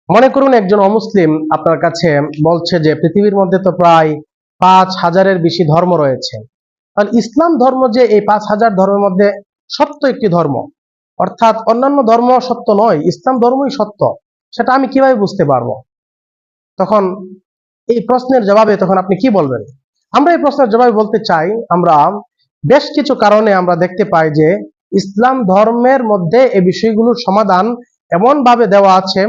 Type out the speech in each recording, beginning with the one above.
মনে করুন একজন অমুসলিম আপনার কাছে বলছে যে পৃথিবীর মধ্যে তো প্রায় 5,000-এর বেশি ধর্ম রয়েছে, তাহলে ইসলাম ধর্ম যে এই 5,000 ধর্মের মধ্যে সত্য একটি ধর্ম, অর্থাৎ অন্যান্য ধর্ম সত্য নয়, ইসলাম ধর্মই সত্য, সেটা আমি কিভাবে বুঝতে পারবো? তখন এই প্রশ্নের জবাবে তখন আপনি কি বলবেন? আমরা এই প্রশ্নের জবাবে বলতে চাই, আমরা বেশ কিছু কারণে আমরা দেখতে পাই যে ইসলাম ধর্মের মধ্যে এই বিষয়গুলোর সমাধান এমন ভাবে দেওয়া আছে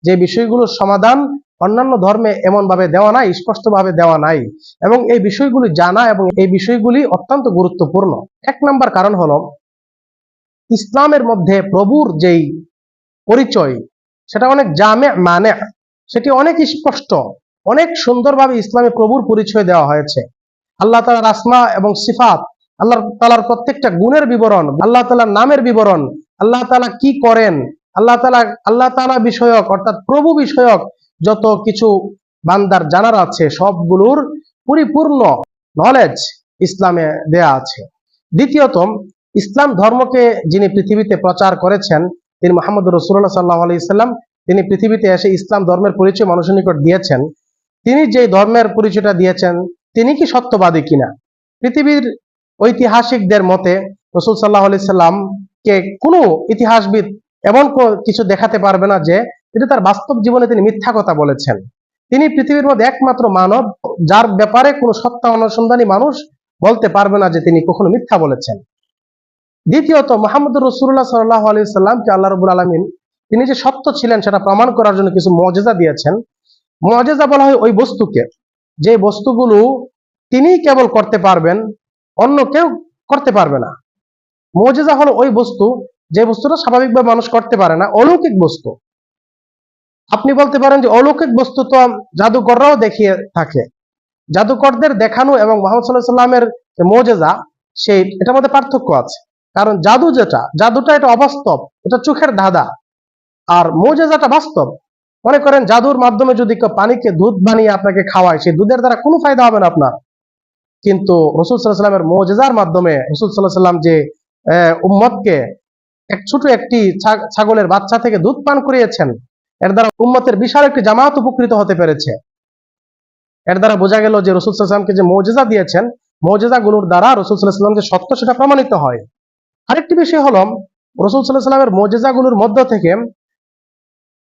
যে বিষয়গুলোর সমাধান অন্যান্য ধর্মে এমন ভাবে দেওয়া নাই, স্পষ্টভাবে দেওয়া নাই, এবং এই বিষয়গুলি জানা এবং এই বিষয়গুলি অত্যন্ত গুরুত্বপূর্ণ। এক নম্বর কারণ হলো ইসলামের মধ্যে প্রভুর যেই পরিচয় সেটা অনেক জামে মানে, সেটি অনেক স্পষ্ট, অনেক সুন্দরভাবে ইসলামে প্রভুর পরিচয় দেওয়া হয়েছে। আল্লাহ তাআলার আসমা এবং সিফাত, আল্লাহ তাআলার প্রত্যেকটা গুণের বিবরণ, আল্লাহ তাআলার নামের বিবরণ, আল্লাহ তাআলা কি করেন, আল্লাহ তাআলা বিষয়ক অর্থাৎ প্রভু বিষয়ক যত কিছু বান্দার জানার আছে সবগুলোর পরিপূর্ণ নলেজ ইসলামে দেয়া আছে। দ্বিতীয়ত, ইসলাম ধর্মকে যিনি পৃথিবীতে প্রচার করেছেন তিনি মুহাম্মদ রাসূলুল্লাহ সাল্লাল্লাহু আলাইহি সাল্লাম, তিনি পৃথিবীতে এসে ইসলাম ধর্মের পরিচয় মানুষের নিকট দিয়েছেন। তিনি যে ধর্মের পরিচয়টা দিয়েছেন তিনি কি সত্যবাদী কিনা? পৃথিবীর ঐতিহাসিকদের মতে রাসূল সাল্লাল্লাহু আলাইহি সাল্লামকে কোনো ইতিহাসবিদ এমন কিছু দেখাতে পারবে না যে তিনি তার বাস্তব জীবনে তিনি মিথ্যা কথা বলেছেন। তিনি পৃথিবীর মধ্যে একমাত্র মানব যার ব্যাপারে কোনো সত্য অনুসন্ধানী মানুষ বলতে পারবে না যে তিনি কখনো মিথ্যা বলেছেন। দ্বিতীয়ত, মুহাম্মদ রাসূলুল্লাহ সাল্লাল্লাহু আলাইহি সাল্লামকে আল্লাহ রাব্বুল আলামিন তিনি যে সত্য ছিলেন সেটা প্রমাণ করার জন্য কিছু মুআজিজা দিয়েছেন। মুআজিজা বলা হয় ওই বস্তুকে যে বস্তুগুলো তিনি কেবল করতে পারবেন, অন্য কেউ করতে পারবে না। মুআজিজা হলো ওই বস্তু যে বস্তুটা স্বাভাবিকভাবে মানুষ করতে পারে না, অলৌকিক বস্তু। আপনি বলতে পারেন যে অলৌকিক বস্তু তো জাদুকররাও দেখিয়ে থাকে। জাদুকরদের দেখানো এবং মুহাম্মদ সাল্লাল্লাহু আলাইহি সাল্লামের যে মুআজিজা সেই এটার মধ্যে পার্থক্য আছে। কারণ জাদুটা এটা অবাস্তব, এটা চোখের ধাঁধা, আর মুআজিজাটা বাস্তব। মনে করেন জাদুর মাধ্যমে যদি কেউ পানিকে দুধ বানিয়ে আপনাকে খাওয়ায়, সেই দুধের দ্বারা কোনো ফায়দা হবে না আপনার। কিন্তু রাসূল সাল্লাল্লাহু আলাইহি সাল্লামের মুআজিজার মাধ্যমে রাসূল সাল্লাল্লাহু আলাইহি সাল্লাম যে উম্মতকে ছোট একটি ছাগলের বাচ্চা থেকে দুধ পান করিয়েছেন, এর দ্বারা উম্মতের বিশাল একটি জামাত উপকৃত হতে পেরেছে। এর দ্বারা বোঝা গেল যে রাসূল সাল্লাল্লাহু আলাইহি সাল্লামকে যে মুআজিজা দিয়েছেন, মুআজিজাগুলোর দ্বারা রাসূল সাল্লাল্লাহু আলাইহি সাল্লাম যে সত্য সেটা প্রমাণিত হয়। আরেকটি বিষয় হলো রাসূল সাল্লাল্লাহু আলাইহি সাল্লামের মুআজিজাগুলোর মধ্য থেকে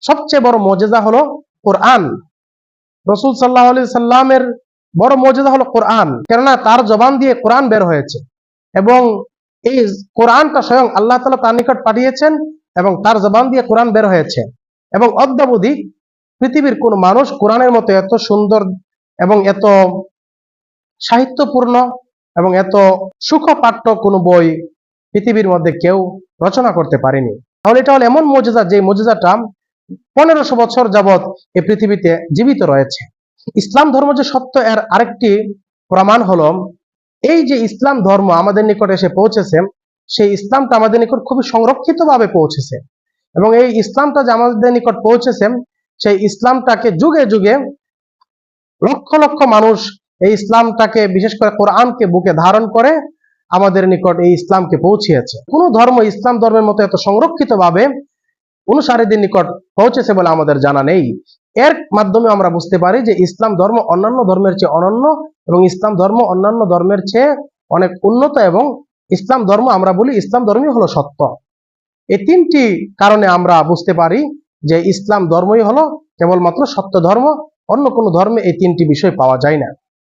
সবচেয়ে বড় মুআজিজা হলো কোরআন। রাসূল সাল্লাল্লাহু আলাইহি সাল্লামের বড় মুআজিজা হলো কোরআন, কেননা তার জবান দিয়ে কোরআন বের হয়েছে এবং এই কোরআনটা স্বয়ং আল্লাহ তাআলা তার নিকট পাঠিয়েছেন এবং তার জবান দিয়ে কোরআন বের হয়েছে। এবং অদ্যাবধি পৃথিবীর কোন মানুষ কোরআনের মতো এত সুন্দর এবং এত সাহিত্যপূর্ণ এবং এত সুখপাঠ্য কোনো বই পৃথিবীর মধ্যে কেউ রচনা করতে পারেনি। তাহলে এটা হলো এমন মুআজিজা যে মুআজিজাটা 1500 বছর যাবত এই পৃথিবীতে জীবিত রয়েছে। ইসলাম ধর্ম যে সত্য এর আরেকটি প্রমাণ হলো এই যে ইসলাম ধর্ম আমাদের নিকট এসে পৌঁছেছে, সেই ইসলামটা আমাদের নিকট খুবই সংরক্ষিত ভাবে পৌঁছেছে এবং এই ইসলামটা যে আমাদের নিকট পৌঁছেছে সেই ইসলামটাকে যুগে যুগে লক্ষ লক্ষ মানুষ এই ইসলামটাকে, বিশেষ করে কোরআনকে বুকে ধারণ করে আমাদের নিকট এই ইসলামকে পৌঁছিয়েছে। কোন ধর্ম ইসলাম ধর্মের মতো এত সংরক্ষিত ভাবে অনুসারীদের নিকট পৌঁছেছে বলে আমাদের জানা নেই। এর মাধ্যমে আমরা বুঝতে পারি যে ইসলাম ধর্ম অন্যান্য ধর্মের চেয়ে অনন্য এবং ইসলাম ধর্ম অন্যান্য ধর্মের চেয়ে অনেক উন্নত, এবং ইসলাম ধর্ম আমরা বলি ইসলাম ধর্মই হলো সত্য। এই তিনটি কারণে আমরা বুঝতে পারি যে ইসলাম ধর্মই হলো কেবলমাত্র সত্য ধর্ম, অন্য কোনো ধর্মে এই তিনটি বিষয় পাওয়া যায় না।